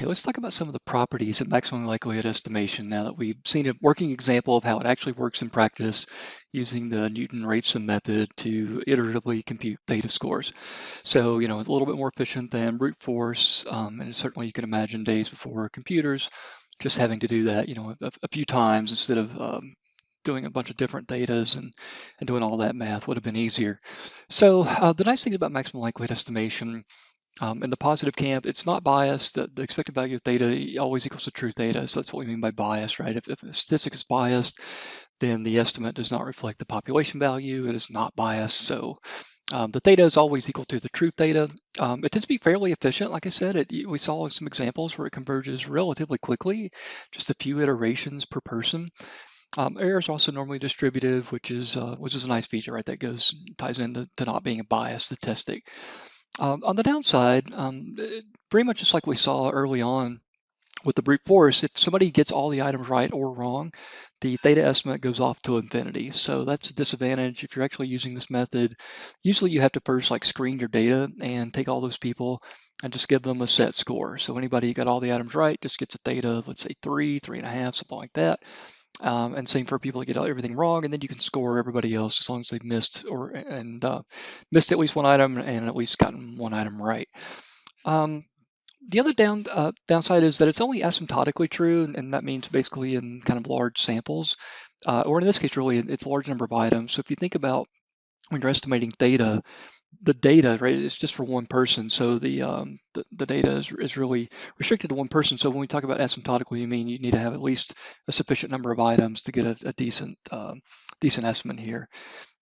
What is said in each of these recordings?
let's talk about some of the properties of maximum likelihood estimation now that we've seen a working example of how it actually works in practice using the Newton-Raphson method to iteratively compute theta scores. So, it's a little bit more efficient than brute force, and certainly you can imagine days before computers just having to do that, a few times instead of doing a bunch of different thetas and doing all that math would have been easier. So the nice thing about maximum likelihood estimation in the positive camp, it's not biased. The expected value of theta always equals to true theta. So that's what we mean by bias, right? If a statistic is biased, then the estimate does not reflect the population value. It is not biased. So the theta is always equal to the true theta. It tends to be fairly efficient. Like I said, we saw some examples where it converges relatively quickly, just a few iterations per person. Error is also normally distributive, which is a nice feature, right? That ties into not being a biased statistic. On the downside, very much just like we saw early on with the brute force, if somebody gets all the items right or wrong, the theta estimate goes off to infinity. So that's a disadvantage. If you're actually using this method, usually you have to first screen your data and take all those people and just give them a set score. So anybody who got all the items right just gets a theta of, let's say, 3, 3.5, something like that. And same for people that get everything wrong, and then you can score everybody else as long as they've missed missed at least one item and at least gotten one item right. The other downside is that it's only asymptotically true, and that means basically in kind of large samples, or in this case, really, it's a large number of items. So if you think about when you're estimating theta, the data, right, is just for one person. So the data is really restricted to one person. So when we talk about asymptotically, you mean you need to have at least a sufficient number of items to get a decent estimate here.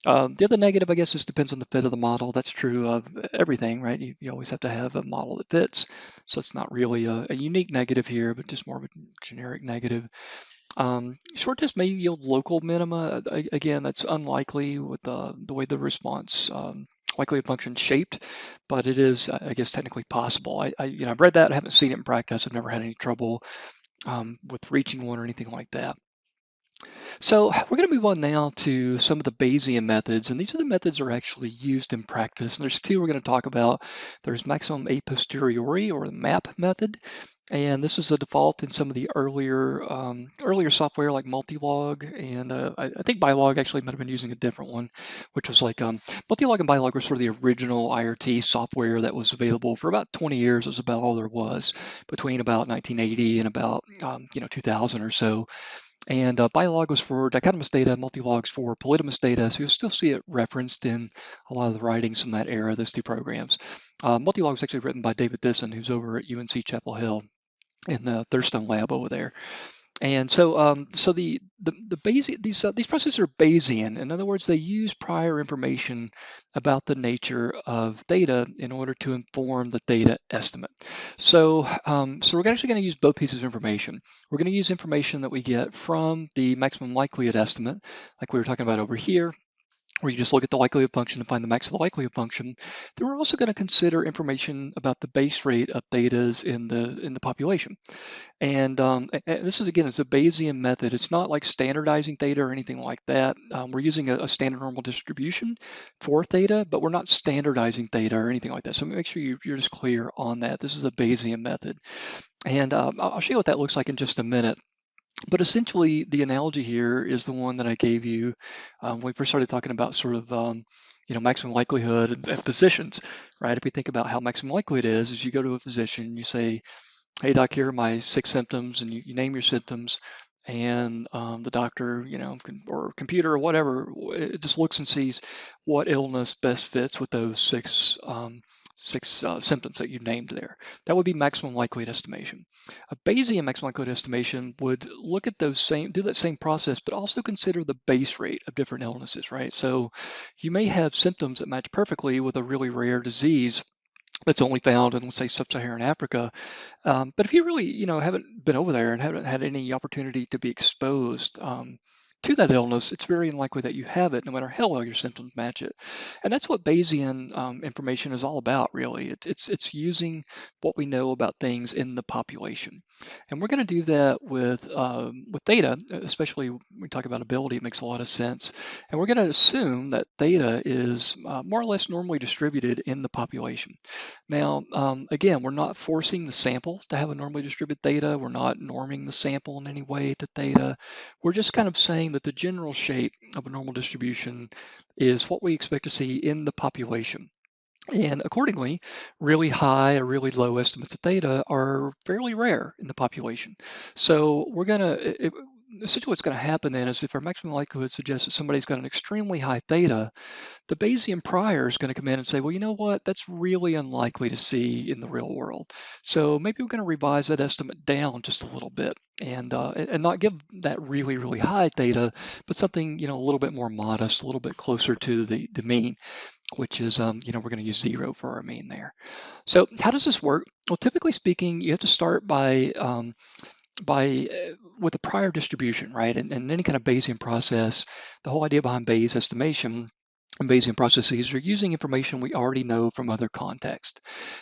The other negative, I guess, is depends on the fit of the model. That's true of everything, right? You always have to have a model that fits. So it's not really a unique negative here, but just more of a generic negative. Short test may yield local minima. Again, that's unlikely with the way the response likelihood function shaped, but it is, I guess, technically possible. I've read that. I haven't seen it in practice. I've never had any trouble with reaching one or anything like that. So we're going to move on now to some of the Bayesian methods, and these are the methods that are actually used in practice. And there's two we're going to talk about. There's maximum a posteriori, or the MAP method, and this is a default in some of the earlier software like Multilog, and I think Bilog actually might have been using a different one, which was Multilog and Bilog were sort of the original IRT software that was available for about 20 years. It was about all there was between about 1980 and about 2000 or so. And Bilog was for dichotomous data, Multilog's for polytomous data. So you'll still see it referenced in a lot of the writings from that era, those two programs. Multilog was actually written by David Bisson, who's over at UNC Chapel Hill in the Thurstone lab over there. And so the Bayesian, these processes are Bayesian. In other words, they use prior information about the nature of theta in order to inform the theta estimate. So we're actually going to use both pieces of information. We're going to use information that we get from the maximum likelihood estimate, like we were talking about over here, where you just look at the likelihood function and find the max of the likelihood function. Then we're also going to consider information about the base rate of thetas in the population. And this is, again, it's a Bayesian method. It's not like standardizing theta or anything like that. We're using a standard normal distribution for theta, but we're not standardizing theta or anything like that. So make sure you're just clear on that. This is a Bayesian method. And I'll show you what that looks like in just a minute. But essentially, the analogy here is the one that I gave you when we first started talking about sort of maximum likelihood and physicians, right? If we think about how maximum likelihood is you go to a physician, you say, hey doc, here are my 6 symptoms, and you name your symptoms, and the doctor, or computer or whatever, it just looks and sees what illness best fits with those six symptoms that you named there. That would be maximum likelihood estimation. A Bayesian maximum likelihood estimation would look at do that same process, but also consider the base rate of different illnesses, right? So you may have symptoms that match perfectly with a really rare disease that's only found in, let's say, sub-Saharan Africa. But if you really, haven't been over there and haven't had any opportunity to be exposed to that illness, it's very unlikely that you have it, no matter how well your symptoms match it. And that's what Bayesian information is all about, really. It's using what we know about things in the population, and we're going to do that with theta, especially when we talk about ability. It makes a lot of sense, and we're going to assume that theta is more or less normally distributed in the population. Now, again, we're not forcing the sample to have a normally distributed theta. We're not norming the sample in any way to theta. We're just kind of saying that the general shape of a normal distribution is what we expect to see in the population. And accordingly, really high or really low estimates of theta are fairly rare in the population. So we're going to, essentially what's going to happen then is if our maximum likelihood suggests that somebody's got an extremely high theta, the Bayesian prior is going to come in and say, well, you know what, that's really unlikely to see in the real world. So maybe we're going to revise that estimate down just a little bit and not give that really, really high theta, but something, a little bit more modest, a little bit closer to the mean, which is, we're going to use 0 for our mean there. So how does this work? Well, typically speaking, you have to start by with a prior distribution, right? And any kind of Bayesian process, the whole idea behind Bayes estimation and Bayesian processes are using information we already know from other contexts.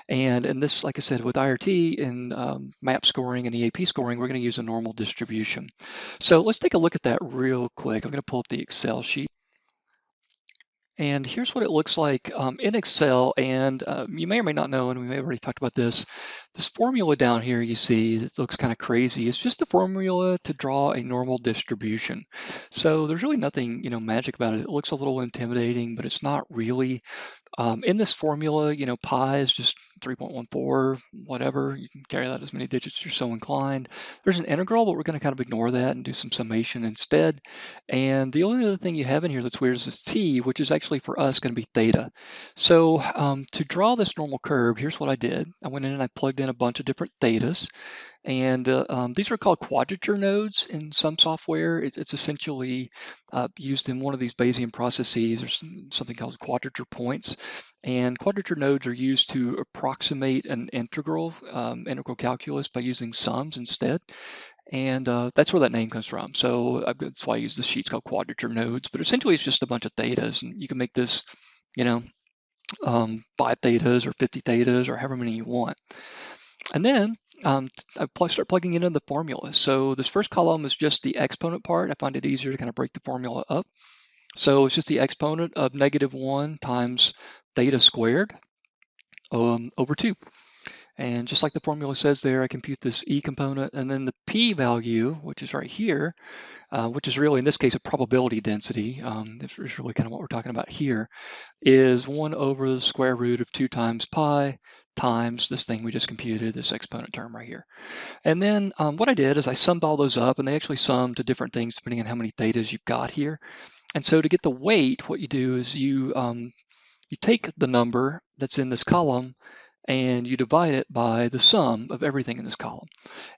And this, like I said, with IRT and MAP scoring and EAP scoring, we're going to use a normal distribution. So let's take a look at that real quick. I'm going to pull up the Excel sheet. And here's what it looks like in Excel. And you may or may not know, and we may have already talked about this, this formula down here you see, it looks kind of crazy. It's just a formula to draw a normal distribution. So there's really nothing, magic about it. It looks a little intimidating, but it's not really. In this formula, pi is just 3.14, whatever. You can carry that as many digits as you're so inclined. There's an integral, but we're going to kind of ignore that and do some summation instead. And the only other thing you have in here that's weird is this t, which is actually for us going to be theta. So to draw this normal curve, here's what I did. I went in and I plugged in a bunch of different thetas. And these are called quadrature nodes in some software. It's essentially used in one of these Bayesian processes. There's something called quadrature points. And quadrature nodes are used to approximate an integral, integral calculus by using sums instead. And that's where that name comes from. So that's why I use the sheets called quadrature nodes. But essentially, it's just a bunch of thetas. And you can make this, 5 thetas or 50 thetas or however many you want. And then I start plugging into the formula. So this first column is just the exponent part. I find it easier to kind of break the formula up. So it's just the exponent of -1 times theta squared over 2. And just like the formula says there, I compute this E component, and then the P value, which is right here, which is really, in this case, a probability density. This is really kind of what we're talking about here, is 1 over the square root of 2 times pi times this thing we just computed, this exponent term right here. And then what I did is I summed all those up, and they actually sum to different things depending on how many thetas you've got here. And so to get the weight, what you do is you take the number that's in this column and you divide it by the sum of everything in this column.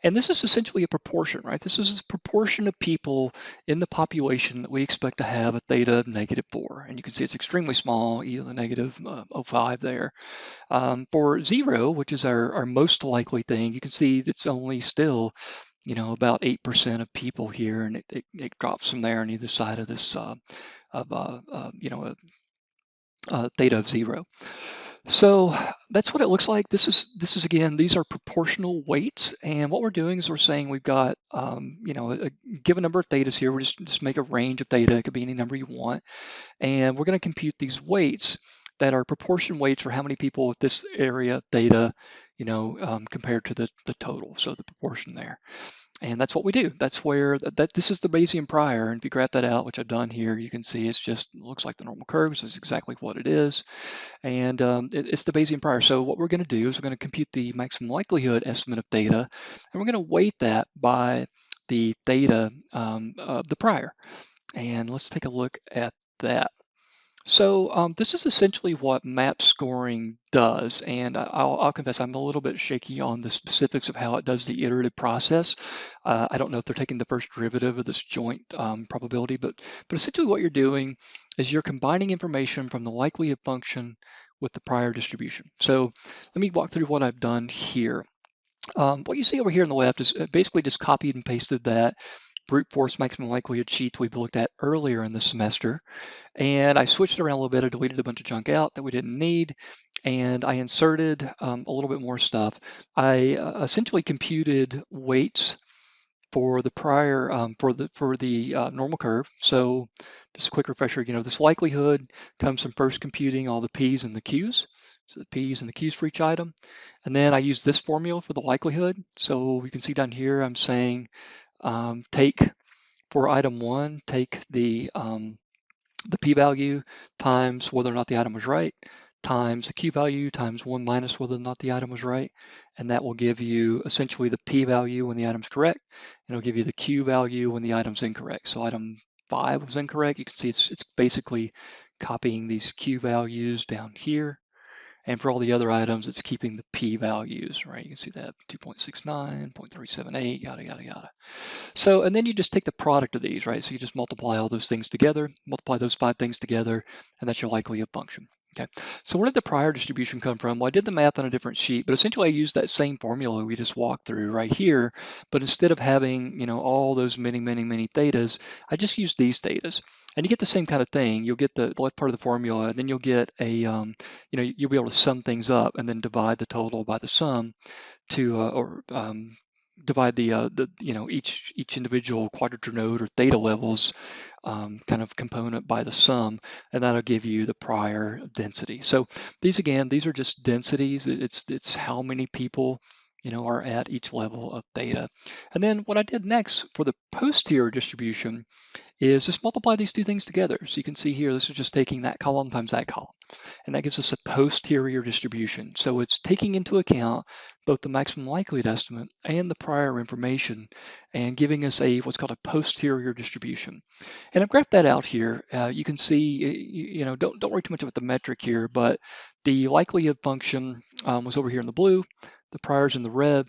And this is essentially a proportion, right? This is a proportion of people in the population that we expect to have a theta of -4. And you can see it's extremely small, e to the negative 0.05 there. For 0, which is our most likely thing, you can see it's only still, about 8% of people here, and it drops from there on either side of this theta of 0. So that's what it looks like. This is again, these are proportional weights, and what we're doing is we're saying we've got a given number of thetas here. We're just make a range of theta. It could be any number you want, and we're going to compute these weights that are proportion weights for how many people with this area theta, compared to the total. So the proportion there. And that's what we do. That's where this is the Bayesian prior. And if you graph that out, which I've done here, you can see it looks like the normal curve. This is exactly what it is. And it's the Bayesian prior. So what we're going to do is we're going to compute the maximum likelihood estimate of theta, and we're going to weight that by the theta of the prior. And let's take a look at that. So this is essentially what map scoring does, and I'll confess I'm a little bit shaky on the specifics of how it does the iterative process. I don't know if they're taking the first derivative of this joint probability, but essentially what you're doing is you're combining information from the likelihood function with the prior distribution. So let me walk through what I've done here. What you see over here on the left is basically just copied and pasted that brute force maximum likelihood sheet we've looked at earlier in the semester. And I switched it around a little bit. I deleted a bunch of junk out that we didn't need, and I inserted a little bit more stuff. I essentially computed weights for the prior for the normal curve. So just a quick refresher, this likelihood comes from first computing all the P's and the Q's. So the P's and the Q's for each item. And then I use this formula for the likelihood. So you can see down here, I'm saying take for item one, take the p-value times whether or not the item was right, times the q-value times 1 minus whether or not the item was right, and that will give you essentially the p-value when the item's correct, and it'll give you the q-value when the item's incorrect. So item 5 was incorrect. You can see it's basically copying these q-values down here. And for all the other items, it's keeping the p-values, right? You can see that 2.69, 0.378, yada, yada, yada. So, and then you just take the product of these, right? So you just multiply all those things together, multiply those 5 things together, and that's your likelihood function. Okay, so where did the prior distribution come from? Well, I did the math on a different sheet, but essentially I used that same formula we just walked through right here, but instead of having, all those many, many, many thetas, I just used these thetas. And you get the same kind of thing. You'll get the left part of the formula, and then you'll get a, you'll be able to sum things up and then divide the total by the sum to, divide each individual quadrature node or theta levels kind of component by the sum, and that'll give you the prior density. So these are just densities. It's how many people are at each level of theta. And then what I did next for the posterior distribution is just multiply these two things together. So you can see here, this is just taking that column times that column. And that gives us a posterior distribution. So it's taking into account both the maximum likelihood estimate and the prior information and giving us what's called a posterior distribution. And I've graphed that out here. You can see, don't worry too much about the metric here, but the likelihood function was over here in the blue, the prior's in the red.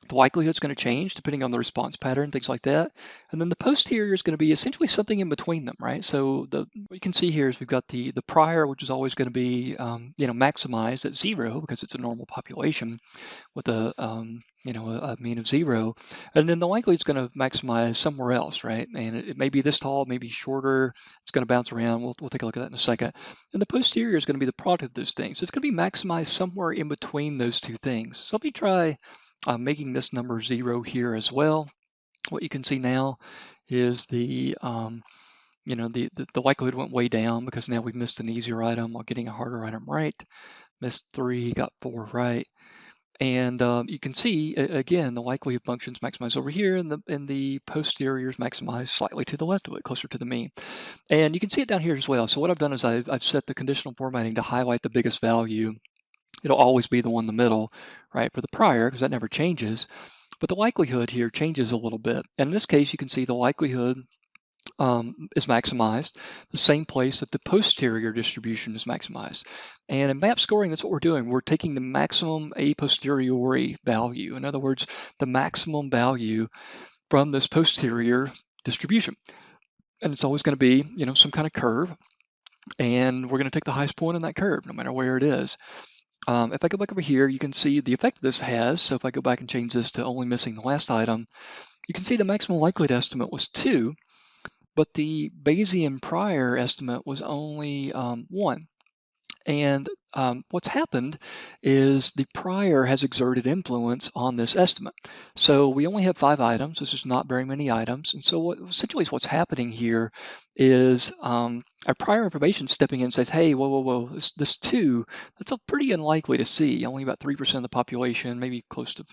The likelihood is going to change depending on the response pattern, things like that. And then the posterior is going to be essentially something in between them, right? So what you can see here is we've got the prior, which is always going to be, maximized at 0 because it's a normal population with a mean of 0. And then the likelihood is going to maximize somewhere else, right? And it may be this tall, maybe shorter. It's going to bounce around. We'll take a look at that in a second. And the posterior is going to be the product of those things. It's going to be maximized somewhere in between those two things. So let me try making this number 0 here as well. What you can see now is the likelihood went way down because now we've missed an easier item while getting a harder item right. Missed 3, got 4 right. And you can see, again, the likelihood function's maximized over here, and the posterior is maximized slightly to the left of it, closer to the mean. And you can see it down here as well. So what I've done is I've set the conditional formatting to highlight the biggest value. It'll always be the one in the middle, right, for the prior, because that never changes. But the likelihood here changes a little bit. And in this case, you can see the likelihood is maximized, the same place that the posterior distribution is maximized. And in map scoring, that's what we're doing. We're taking the maximum a posteriori value. In other words, the maximum value from this posterior distribution. And it's always going to be, some kind of curve. And we're going to take the highest point on that curve, no matter where it is. If I go back over here, you can see the effect this has. So if I go back and change this to only missing the last item, you can see the maximum likelihood estimate was 2, but the Bayesian prior estimate was only 1. And what's happened is the prior has exerted influence on this estimate. So we only have 5 items. This is not very many items. And so essentially what's happening here is our prior information stepping in and says, hey, whoa, this 2, that's pretty unlikely to see. Only about 3% of the population, maybe close to,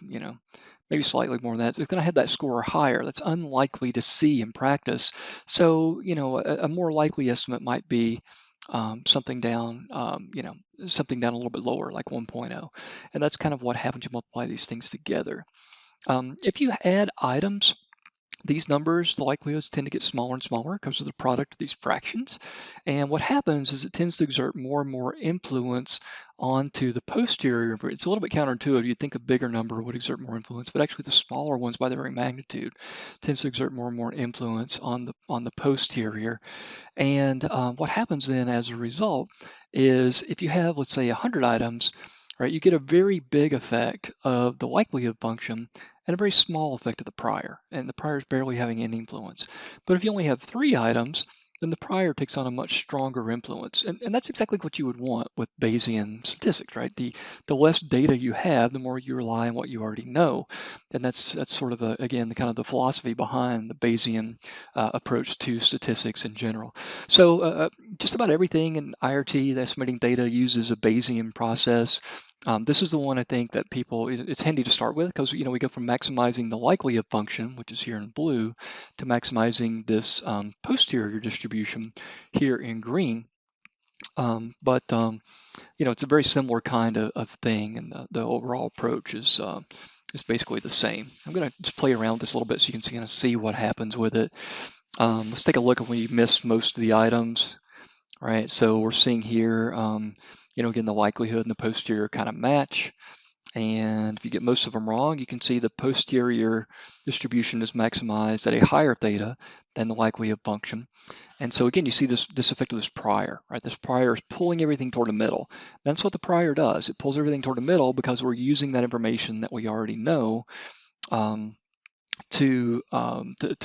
maybe slightly more than that. It's going to have that score higher. That's unlikely to see in practice. So, a more likely estimate might be something down, something down a little bit lower, like 1.0. And that's kind of what happens. You multiply these things together. If you add items, these numbers, the likelihoods tend to get smaller and smaller because of the product of these fractions. And what happens is it tends to exert more and more influence onto the posterior. It's a little bit counterintuitive. You'd think a bigger number would exert more influence, but actually the smaller ones by their very magnitude tends to exert more and more influence on the posterior. And what happens then as a result is if you have, let's say, 100 items, right, you get a very big effect of the likelihood function and a very small effect of the prior, and the prior is barely having any influence. But if you only have 3 items, then the prior takes on a much stronger influence. And that's exactly what you would want with Bayesian statistics, right? The less data you have, the more you rely on what you already know. And that's sort of, again, the kind of the philosophy behind the Bayesian approach to statistics in general. So just about everything in IRT, the estimating data, uses a Bayesian process. This is the one I think that people, it's handy to start with because, we go from maximizing the likelihood function, which is here in blue, to maximizing this posterior distribution here in green. But it's a very similar kind of thing, and the overall approach is basically the same. I'm going to just play around with this a little bit so you can kind of see what happens with it. Let's take a look if we miss most of the items. Right, so we're seeing here, again, the likelihood and the posterior kind of match. And if you get most of them wrong, you can see the posterior distribution is maximized at a higher theta than the likelihood function. And so again, you see this effect of this prior, right? This prior is pulling everything toward the middle. That's what the prior does. It pulls everything toward the middle because we're using that information that we already know um, to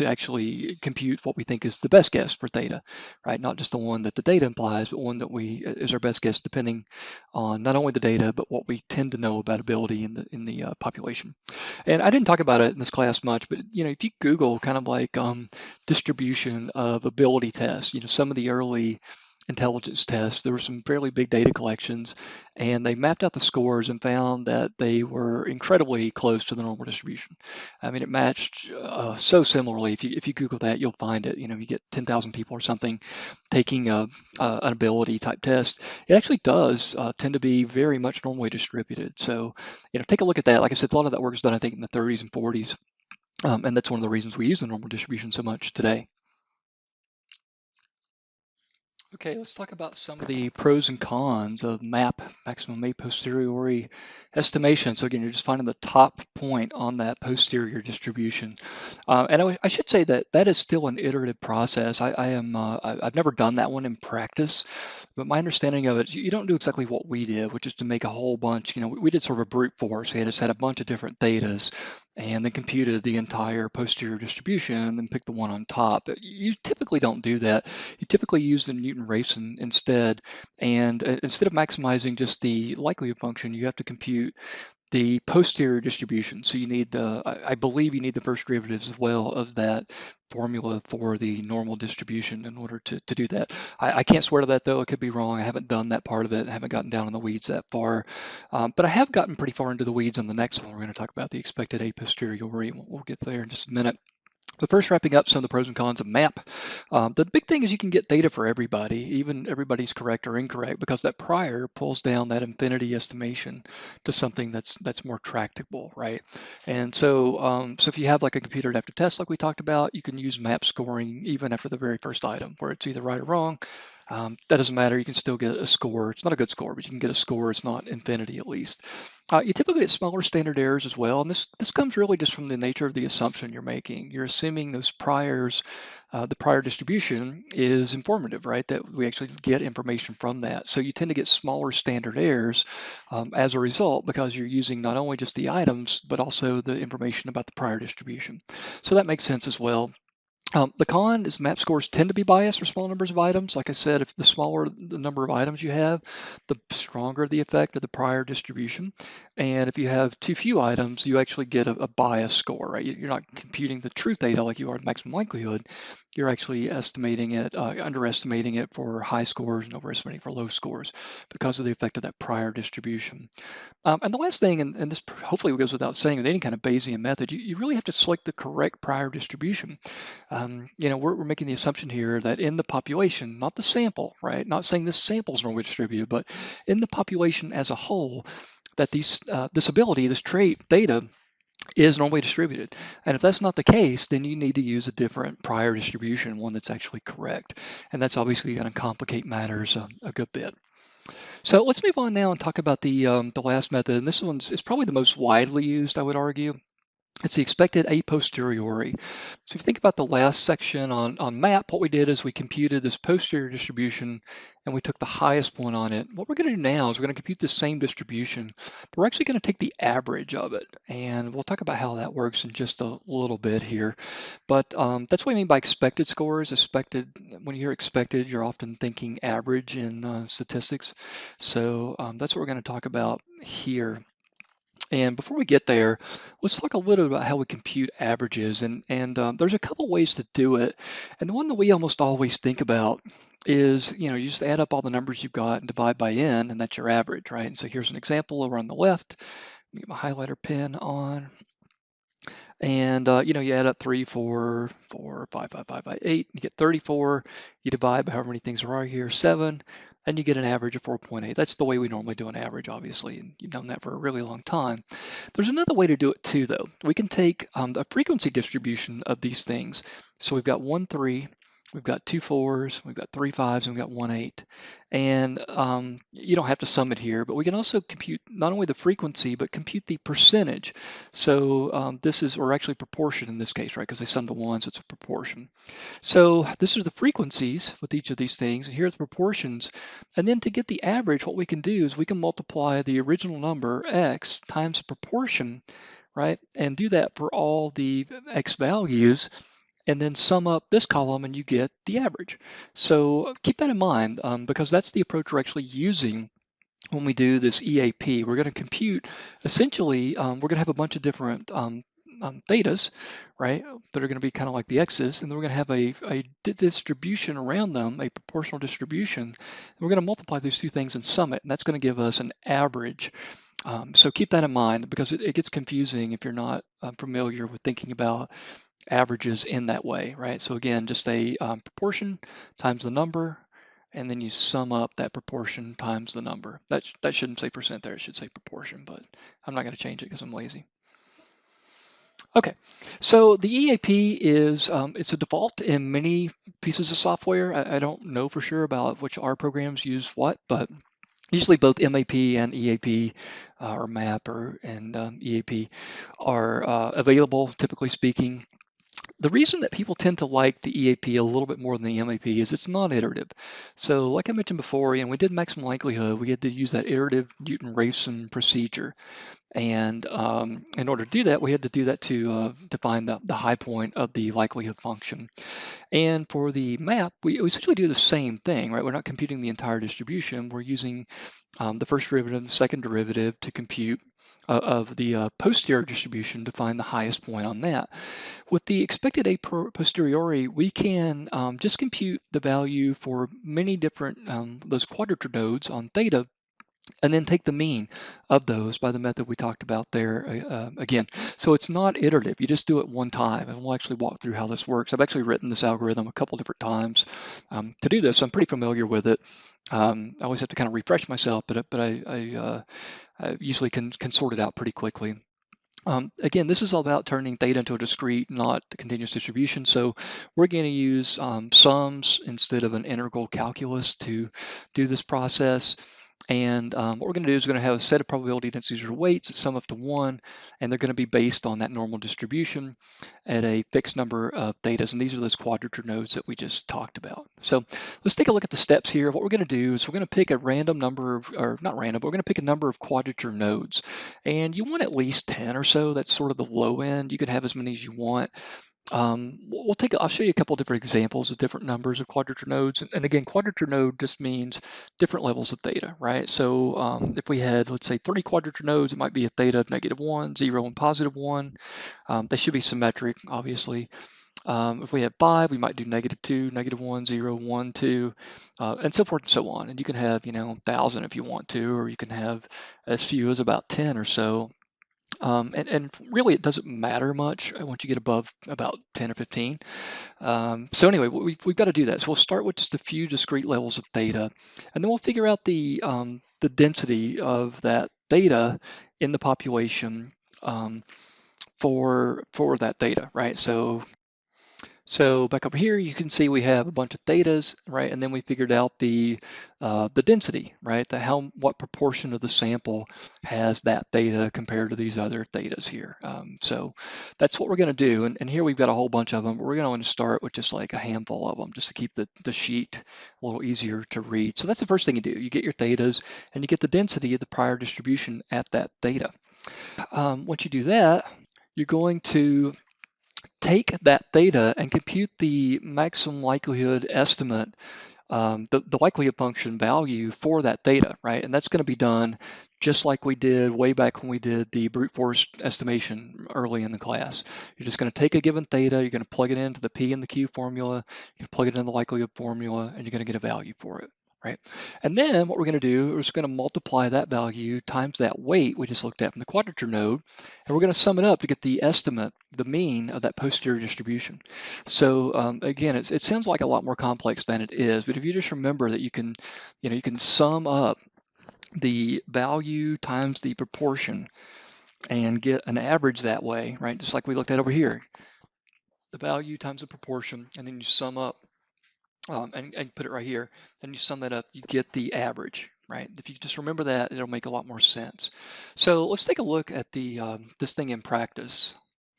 actually compute what we think is the best guess for theta, right? Not just the one that the data implies, but one that is our best guess depending on not only the data, but what we tend to know about ability in the population. And I didn't talk about it in this class much, but if you Google kind of like distribution of ability tests, some of the early intelligence tests, there were some fairly big data collections, and they mapped out the scores and found that they were incredibly close to the normal distribution. I mean, it matched so similarly. If you Google that, you'll find it. You get 10,000 people or something taking an ability type test. It actually does tend to be very much normally distributed. So, take a look at that. Like I said, a lot of that work is done, I think, in the 30s and 40s, and that's one of the reasons we use the normal distribution so much today. Okay, let's talk about some of the pros and cons of MAP, maximum a posteriori estimation. So again, you're just finding the top point on that posterior distribution. And I should say that that is still an iterative process. I've never done that one in practice, but my understanding of it, you don't do exactly what we did, which is to make a whole bunch. We did sort of a brute force. We had a bunch of different thetas and then computed the entire posterior distribution and then picked the one on top. But you typically don't do that. You typically use the Newton-Raphson instead, and instead of maximizing just the likelihood function, you have to compute the posterior distribution. So you need I believe you need the first derivatives as well of that formula for the normal distribution in order to do that. I can't swear to that though, I could be wrong. I haven't done that part of it. I haven't gotten down in the weeds that far. But I have gotten pretty far into the weeds on the next one. We're going to talk about the expected a posteriori. We'll get there in just a minute. But first, wrapping up some of the pros and cons of MAP. The big thing is you can get data for everybody, even everybody's correct or incorrect, because that prior pulls down that infinity estimation to something that's more tractable, right? And so if you have like a computer adaptive test like we talked about, you can use MAP scoring even after the very first item, where it's either right or wrong. That doesn't matter. You can still get a score. It's not a good score, but you can get a score. It's not infinity at least. You typically get smaller standard errors as well, and this comes really just from the nature of the assumption you're making. You're assuming those priors, the prior distribution is informative, right? That we actually get information from that. So you tend to get smaller standard errors as a result because you're using not only just the items, but also the information about the prior distribution. So that makes sense as well. The con is MAP scores tend to be biased for small numbers of items. Like I said, if the smaller the number of items you have, the stronger the effect of the prior distribution. And if you have too few items, you actually get a bias score, right? You're not computing the true theta like you are the maximum likelihood. You're actually estimating it, underestimating it for high scores and overestimating for low scores because of the effect of that prior distribution. And the last thing, and this hopefully goes without saying, with any kind of Bayesian method, you really have to select the correct prior distribution. We're making the assumption here that in the population, not the sample, right? Not saying this sample is normally distributed, but in the population as a whole, that this ability, this trait, theta, is normally distributed. And if that's not the case, then you need to use a different prior distribution, one that's actually correct. And that's obviously going to complicate matters a good bit. So let's move on now and talk about the last method. And this one's is probably the most widely used, I would argue. It's the expected a posteriori. So if you think about the last section on map, what we did is we computed this posterior distribution and we took the highest one on it. What we're going to do now is we're going to compute the same distribution, but we're actually going to take the average of it. And we'll talk about how that works in just a little bit here. But that's what I mean by expected scores. Expected, when you hear expected, you're often thinking average in statistics. So that's what we're going to talk about here. And before we get there, let's talk a little about how we compute averages. And there's a couple ways to do it. And the one that we almost always think about is, you just add up all the numbers you've got and divide by n, and that's your average, right? And so here's an example over on the left. Let me get my highlighter pen on. And you add up 3, 4, 4, 5, 5, 5 by 8, you get 34. You divide by however many things there are here, 7, and you get an average of 4.8. That's the way we normally do an average, obviously, and you've known that for a really long time. There's another way to do it too, though. We can take the frequency distribution of these things. So we've got 1, 3, we've got 2 4s, we've got 3 5s, and we've got 1 8. And you don't have to sum it here, but we can also compute not only the frequency, but compute the percentage. So this is, or actually proportion in this case, right? Because they sum to 1, so it's a proportion. So this is the frequencies with each of these things, and here are the proportions. And then to get the average, what we can do is we can multiply the original number, x, times the proportion, right? And do that for all the x values, and then sum up this column and you get the average. So keep that in mind because that's the approach we're actually using when we do this EAP. We're going to compute, essentially, we're going to have a bunch of different thetas, right, that are going to be kind of like the x's, and then we're going to have a distribution around them, a proportional distribution, and we're going to multiply these two things and sum it, and that's going to give us an average. So keep that in mind because it gets confusing if you're not familiar with thinking about averages in that way, right? So again, just a proportion times the number, and then you sum up that proportion times the number. That shouldn't say percent there, it should say proportion, but I'm not going to change it because I'm lazy. Okay, so the EAP is it's a default in many pieces of software. I don't know for sure about which R programs use what, but usually both MAP and EAP or MAP and EAP are available, typically speaking. The reason that people tend to like the EAP a little bit more than the MAP is it's non-iterative. So like I mentioned before, we did maximum likelihood. We had to use that iterative Newton-Raphson procedure. And in order to do that, we had to do that to define the high point of the likelihood function. And for the map, we essentially do the same thing, right? We're not computing the entire distribution. We're using the first derivative and the second derivative to compute of the posterior distribution to find the highest point on that. With the expected a posteriori, we can just compute the value for many different those quadrature nodes on theta, and then take the mean of those by the method we talked about there again. So it's not iterative. You just do it one time, and we'll actually walk through how this works. I've actually written this algorithm a couple different times to do this, so I'm pretty familiar with it. I always have to kind of refresh myself, but I usually can sort it out pretty quickly. Again, this is all about turning theta into a discrete, not a continuous distribution. So we're going to use sums instead of an integral calculus to do this process. And what we're going to do is we're going to have a set of probability densities or weights that sum up to 1, and they're going to be based on that normal distribution at a fixed number of thetas. And these are those quadrature nodes that we just talked about. So let's take a look at the steps here. What we're going to do is we're going to pick a random number of, or not random, but we're going to pick a number of quadrature nodes. And you want at least 10 or so. That's sort of the low end. You can have as many as you want. I'll show you a couple of different examples of different numbers of quadrature nodes. And again, quadrature node just means different levels of theta, right? So if we had, let's say, 30 quadrature nodes, it might be a theta of -1, 0, and +1. They should be symmetric, obviously. If we have 5, we might do -2, -1, 0, 1, 2, and so forth and so on. And you can have, 1,000 if you want to, or you can have as few as about 10 or so. And really, it doesn't matter much once you get above about 10 or 15. So anyway, we've got to do that. So we'll start with just a few discrete levels of theta, and then we'll figure out the density of that theta in the population for that theta, right? So So back over here, you can see we have a bunch of thetas, right? And then we figured out the density, right? What proportion of the sample has that theta compared to these other thetas here. So that's what we're going to do. And here we've got a whole bunch of them, but we're going to start with just like a handful of them, just to keep the sheet a little easier to read. So that's the first thing you do. You get your thetas, and you get the density of the prior distribution at that theta. Once you do that, you're going to take that theta and compute the maximum likelihood estimate, the likelihood function value for that theta, right? And that's going to be done just like we did way back when we did the brute force estimation early in the class. You're just going to take a given theta, you're going to plug it into the P and the Q formula, you can plug it in the likelihood formula, and you're going to get a value for it. Right. And then what we're going to do is we're going to multiply that value times that weight we just looked at from the quadrature node, and we're going to sum it up to get the estimate, the mean of that posterior distribution. So again, it sounds like a lot more complex than it is, but if you just remember that you can sum up the value times the proportion and get an average that way, right? Just like we looked at over here, the value times the proportion, and then you sum up and put it right here, and you sum that up, you get the average, right? If you just remember that, it'll make a lot more sense. So let's take a look at the this thing in practice.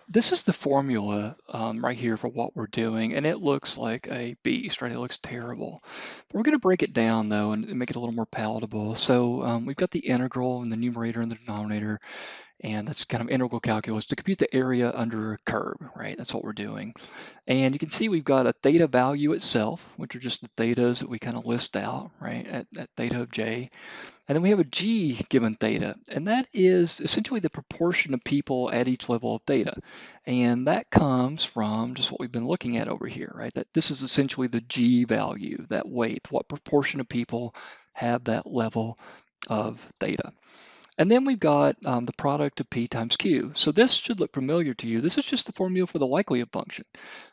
This is the formula right here for what we're doing, and it looks like a beast, right? It looks terrible. But we're going to break it down, though, and make it a little more palatable. So we've got the integral in the numerator and the denominator, and that's kind of integral calculus to compute the area under a curve, right? That's what we're doing. And you can see we've got a theta value itself, which are just the thetas that we kind of list out, right, at theta of j. And then we have a g given theta, and that is essentially the proportion of people at each level of theta. And that comes from just what we've been looking at over here, right? That this is essentially the g value, that weight, what proportion of people have that level of theta. And then we've got the product of P times Q. So this should look familiar to you. This is just the formula for the likelihood function.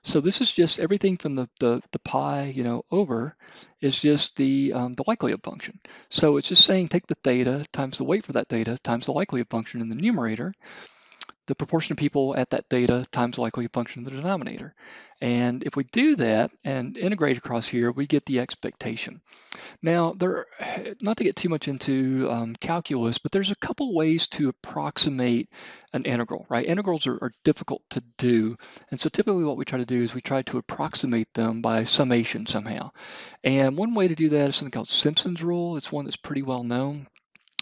So this is just everything from the pi, over is just the likelihood function. So it's just saying take the theta times the weight for that theta times the likelihood function in the numerator, the proportion of people at that theta times the likelihood function in the denominator. And if we do that and integrate across here, we get the expectation. Now, not to get too much into calculus, but there's a couple ways to approximate an integral, right? Integrals are difficult to do. And so typically what we try to do is we try to approximate them by summation somehow. And one way to do that is something called Simpson's rule. It's one that's pretty well known.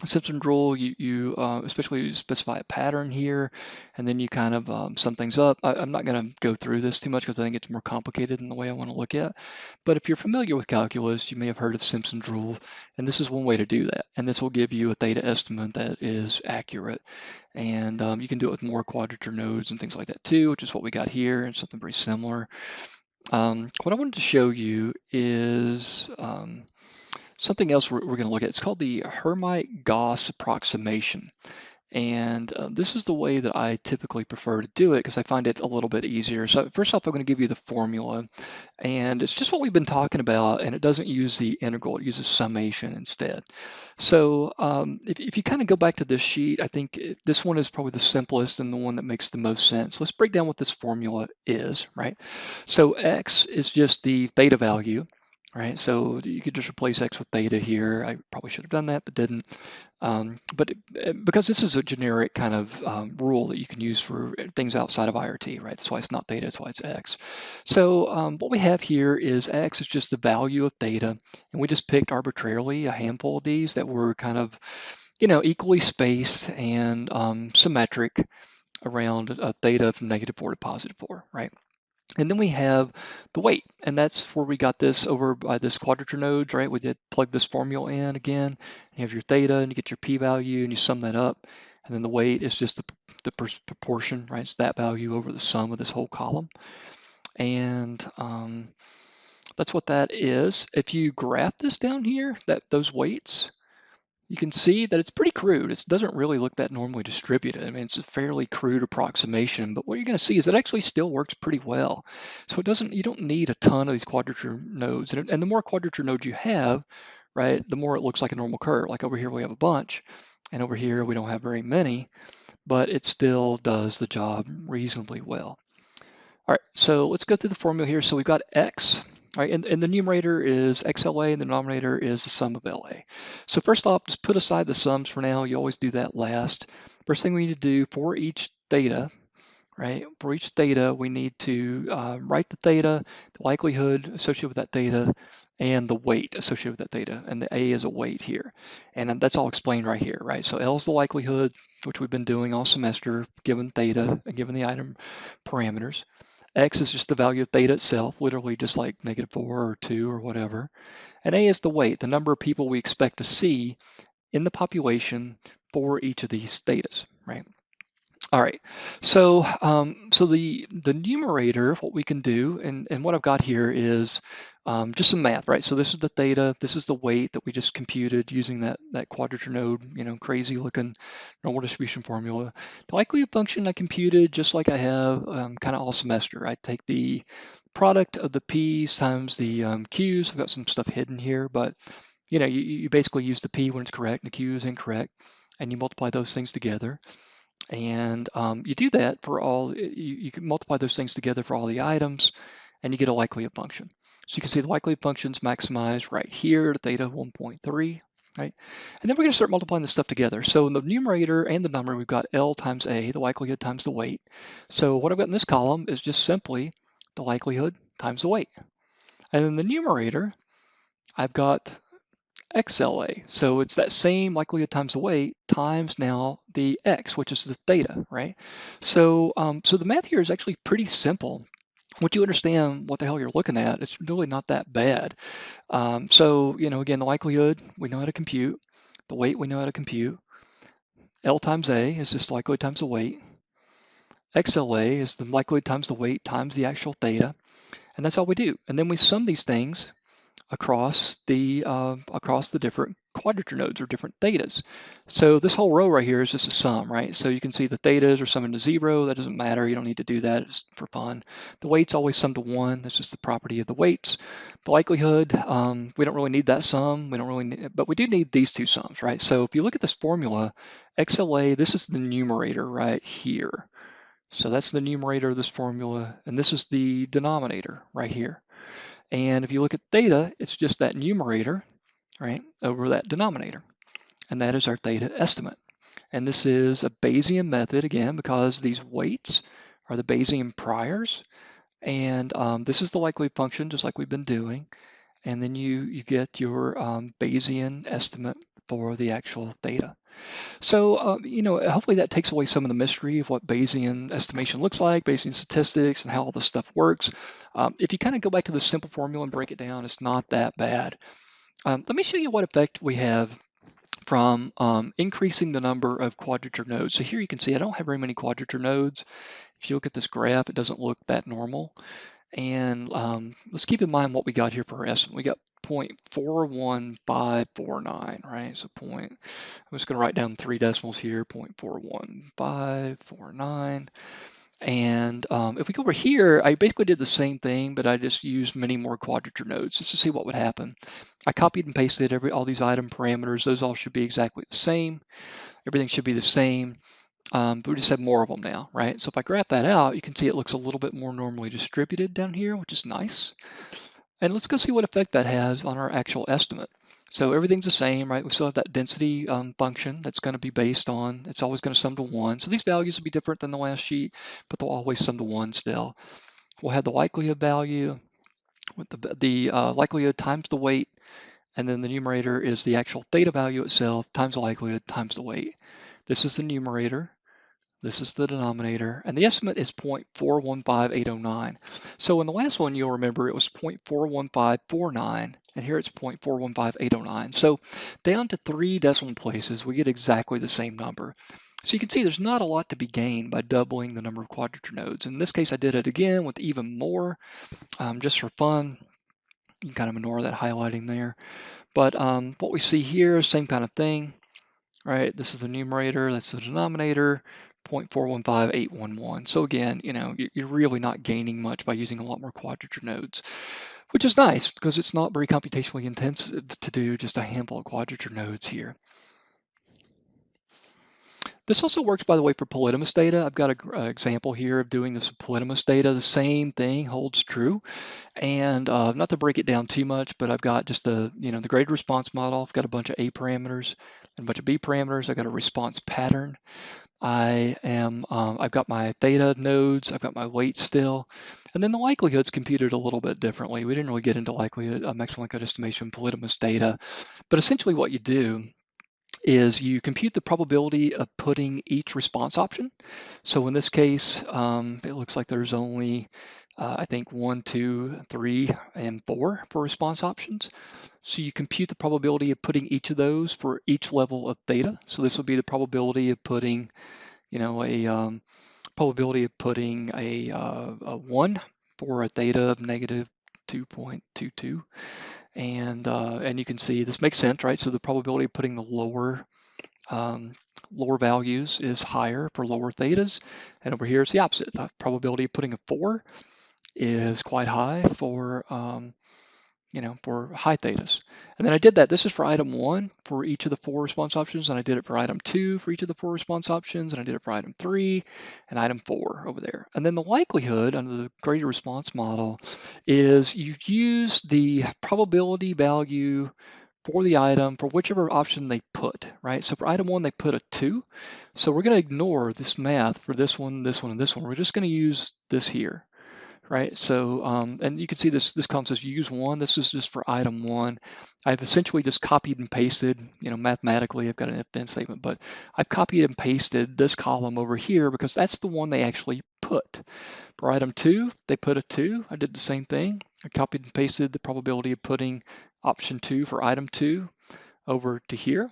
Simpson's rule, you especially specify a pattern here, and then you kind of sum things up. I'm not going to go through this too much because I think it's more complicated than the way I want to look at. But if you're familiar with calculus, you may have heard of Simpson's rule, and this is one way to do that. And this will give you a theta estimate that is accurate. And you can do it with more quadrature nodes and things like that too, which is what we got here, and something very similar. What I wanted to show you is something else we're going to look at. It's called the Hermite-Gauss approximation. And this is the way that I typically prefer to do it because I find it a little bit easier. So first off, I'm going to give you the formula. And it's just what we've been talking about, and it doesn't use the integral. It uses summation instead. So if you kind of go back to this sheet, I think this one is probably the simplest and the one that makes the most sense. Let's break down what this formula is, right? So x is just the theta value. Right, so you could just replace x with theta here. I probably should have done that, but didn't. Because this is a generic kind of rule that you can use for things outside of IRT, right? That's why it's not theta, that's why it's x. So what we have here is x is just the value of theta, and we just picked arbitrarily a handful of these that were kind of, equally spaced and symmetric around theta from -4 to +4, right? And then we have the weight, and that's where we got this over by this quadrature nodes, right? We did plug this formula in again. You have your theta, and you get your p-value, and you sum that up. And then the weight is just the proportion, right? It's that value over the sum of this whole column. And that's what that is. If you graph this down here, those weights, you can see that it's pretty crude. It doesn't really look that normally distributed. I mean, it's a fairly crude approximation, but what you're going to see is it actually still works pretty well. So you don't need a ton of these quadrature nodes. And the more quadrature nodes you have, right, the more it looks like a normal curve. Like over here, we have a bunch, and over here, we don't have very many, but it still does the job reasonably well. All right, so let's go through the formula here. So we've got x, all right, and the numerator is XLA and the denominator is the sum of LA. So first off, just put aside the sums for now. You always do that last. First thing we need to do for each theta, right? For each theta, we need to write the theta, the likelihood associated with that theta, and the weight associated with that theta. And the A is a weight here. And that's all explained right here, right? So L is the likelihood, which we've been doing all semester, given theta and given the item parameters. X is just the value of theta itself, literally just like -4 or 2 or whatever. And A is the weight, the number of people we expect to see in the population for each of these thetas, right? All right, so so the numerator, what we can do, and what I've got here is just some math, right? So this is the theta, this is the weight that we just computed using that quadrature node, crazy looking normal distribution formula. The likelihood function I computed just like I have kind of all semester. I take the product of the p's times the q's. I've got some stuff hidden here, but you basically use the p when it's correct and the q is incorrect, and you multiply those things together. And you do that for all, you can multiply those things together for all the items, and you get a likelihood function. So you can see the likelihood function's maximized right here, theta 1.3, right? And then we're gonna start multiplying this stuff together. So in the numerator and the numerator, we've got L times A, the likelihood times the weight. So what I've got in this column is just simply the likelihood times the weight. And in the numerator, I've got XLA. So it's that same likelihood times the weight times now the X, which is the theta, right? So the math here is actually pretty simple. Once you understand what the hell you're looking at, it's really not that bad. So, again, the likelihood, we know how to compute. The weight, we know how to compute. L times A is just likelihood times the weight. XLA is the likelihood times the weight times the actual theta. And that's all we do. And then we sum these things across the different quadrature nodes or different thetas. So this whole row right here is just a sum, right? So you can see the thetas are summed to 0. That doesn't matter. You don't need to do that. It's for fun. The weights always sum to 1. That's just the property of the weights. The likelihood, we don't really need that sum. We don't really need, but we do need these two sums, right? So if you look at this formula, XLA, this is the numerator right here. So that's the numerator of this formula, and this is the denominator right here. And if you look at theta, it's just that numerator, right, over that denominator. And that is our theta estimate. And this is a Bayesian method, again, because these weights are the Bayesian priors. And this is the likelihood function, just like we've been doing. And then you get your Bayesian estimate for the actual theta. So, hopefully that takes away some of the mystery of what Bayesian estimation looks like, Bayesian statistics, and how all this stuff works. If you kind of go back to the simple formula and break it down, it's not that bad. Let me show you what effect we have from increasing the number of quadrature nodes. So here you can see I don't have very many quadrature nodes. If you look at this graph, it doesn't look that normal. And let's keep in mind what we got here for our estimate. We got 0.41549, right? So I'm just going to write down 3 decimals here, 0.41549. And if we go over here, I basically did the same thing, but I just used many more quadrature nodes just to see what would happen. I copied and pasted all these item parameters. Those all should be exactly the same. Everything should be the same. But we just have more of them now, right? So if I graph that out, you can see it looks a little bit more normally distributed down here, which is nice. And let's go see what effect that has on our actual estimate. So everything's the same, right? We still have that density function that's going to be based on, it's always going to sum to 1. So these values will be different than the last sheet, but they'll always sum to 1 still. We'll have the likelihood value with the likelihood times the weight, and then the numerator is the actual theta value itself times the likelihood times the weight. This is the numerator. This is the denominator, and the estimate is 0.415809. So in the last one, you'll remember it was 0.41549, and here it's 0.415809. So down to 3 decimal places, we get exactly the same number. So you can see there's not a lot to be gained by doubling the number of quadrature nodes. In this case, I did it again with even more, just for fun. You can kind of ignore that highlighting there. But what we see here is same kind of thing. Right, this is the numerator, that's the denominator, 0.415811. So again, you're really not gaining much by using a lot more quadrature nodes, which is nice because it's not very computationally intensive to do just a handful of quadrature nodes here. This also works, by the way, for polytomous data. I've got an example here of doing this with polytomous data. The same thing holds true. And not to break it down too much, but I've got just the graded response model. I've got a bunch of A parameters and a bunch of B parameters. I've got a response pattern. I've got my theta nodes, I've got my weight still, and then the likelihood's computed a little bit differently. We didn't really get into likelihood, maximum likelihood estimation, polytomous data, but essentially what you do is you compute the probability of putting each response option. So in this case, it looks like there's only, I think, 1, 2, 3, and 4 for response options. So you compute the probability of putting each of those for each level of theta. So this will be the probability of putting, a probability of putting a 1 for a theta of negative 2.22. And you can see this makes sense, right? So the probability of putting the lower values is higher for lower thetas. And over here, it's the opposite. The probability of putting a 4 is quite high for high thetas. And then I did that. This is for item 1 for each of the 4 response options, and I did it for item 2 for each of the 4 response options, and I did it for item 3 and item 4 over there. And then the likelihood under the graded response model is you've used the probability value for the item for whichever option they put, right? So for item 1, they put a 2. So we're going to ignore this math for this one, this one, and this one. We're just going to use this here, right? So, and you can see this column says use 1. This is just for item 1. I've essentially just copied and pasted, mathematically, I've got an if-then statement, but I've copied and pasted this column over here because that's the one they actually put. For item 2, they put a 2. I did the same thing. I copied and pasted the probability of putting option 2 for item 2 over to here.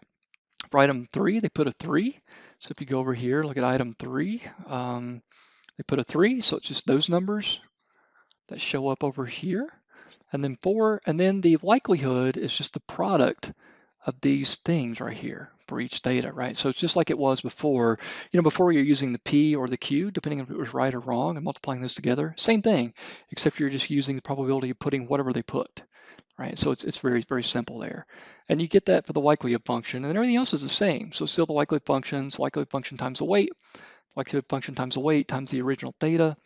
For item 3, they put a 3. So if you go over here, look at item 3, they put a 3, so it's just those numbers that show up over here. And then 4, and then the likelihood is just the product of these things right here for each theta, right? So it's just like it was before. Before you're using the P or the Q, depending on if it was right or wrong, and multiplying this together. Same thing, except you're just using the probability of putting whatever they put, right? So it's very, very simple there. And you get that for the likelihood function, and everything else is the same. So still the likelihood function times the weight, likelihood function times the weight times the original theta.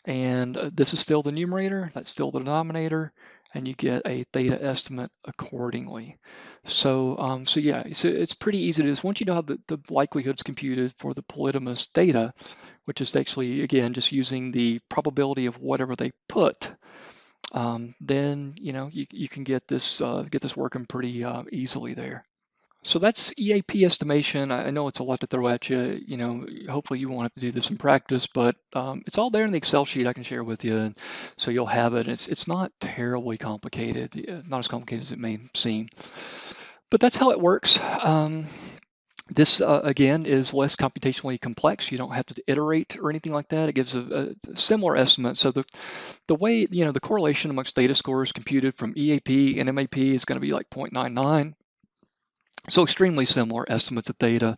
And this is still the numerator, that's still the denominator, and you get a theta estimate accordingly. So, yeah, it's pretty easy to do this. Once you know how the likelihood's computed for the polytomous data, which is actually, again, just using the probability of whatever they put, then you can get this working pretty easily there. So that's EAP estimation. I know it's a lot to throw at you. Hopefully you won't have to do this in practice, but it's all there in the Excel sheet I can share with you, and so you'll have it. It's not terribly complicated, not as complicated as it may seem, but that's how it works. This again is less computationally complex. You don't have to iterate or anything like that. It gives a similar estimate. So the way the correlation amongst data scores computed from EAP and MAP is going to be like 0.99. So extremely similar estimates of theta,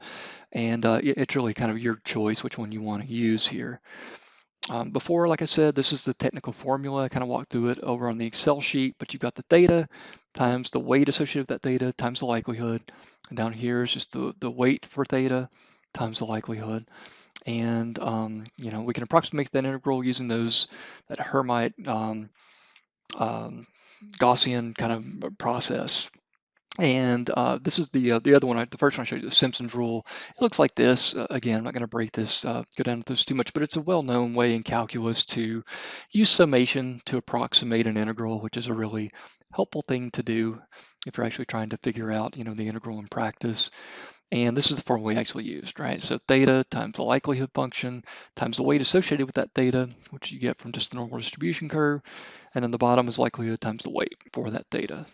and it's really kind of your choice which one you want to use here. Before, like I said, this is the technical formula. I kind of walked through it over on the Excel sheet, but you've got the theta times the weight associated with that theta times the likelihood. And down here is just the weight for theta times the likelihood. And we can approximate that integral using that Hermite Gaussian kind of process. And this is the other one, the first one I showed you, the Simpson's rule. It looks like this. Again, I'm not going to break this, go down into this too much, but it's a well-known way in calculus to use summation to approximate an integral, which is a really helpful thing to do if you're actually trying to figure out, the integral in practice. And this is the formula we actually used, right? So theta times the likelihood function times the weight associated with that theta, which you get from just the normal distribution curve. And then the bottom is likelihood times the weight for that theta.